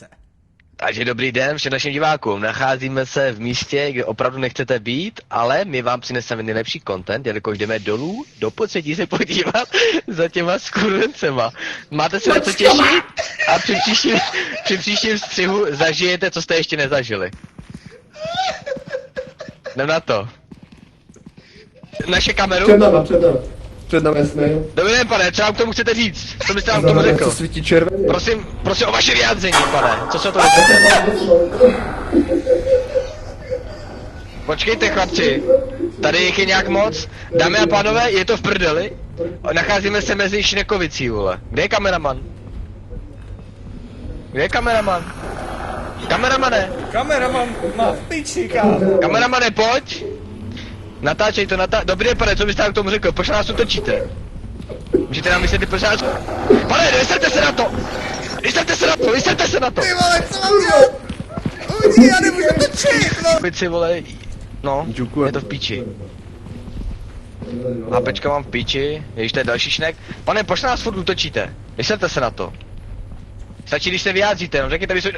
akce. Takže dobrý den všem našim divákům. Nacházíme se v místě, kde opravdu nechcete být, ale my vám přineseme nejlepší content, jelikož jdeme dolů do podsvětí se podívat za těma skurvencema. Máte se na co těšit a při příštím střihu zažijete, co jste ještě nezažili. Jdem na to. Naše kameru. Před námi, jasné. Dobrý den, pane, co vám k tomu chcete říct? Co byste vám k tomu řekl? Co svítí červeně. Prosím o vaše vyjádření, pane. Co se to myslíte? Počkejte, chlapci. Tady jich je nějak moc. Dámy a pánové, je to v prdeli. Nacházíme se mezi Šnekovicí, vole. Kde je kameraman? Kde je kameraman? Kameramane! Kameraman má v piči, kámo. Kameramane, pojď! Natáčej to, Dobrý pane, co byste nám k tomu řekl? Proč nás utočíte? Můžete nám vysvětlit, proč nás... Pane, vysvětlete se na to! Vysvětlete se na to! Ty vole, co mám dělat? Uvidí, já nemůžu točit, no. Pici, vole, no, Děkuji. je to v píči. Hápečka mám v píči, ježiš, to je další šnek. Pane, proč nás furt útočíte? Vysvětlete se na to. Stačí, když se vyjádříte, no řekněte, vy jsou...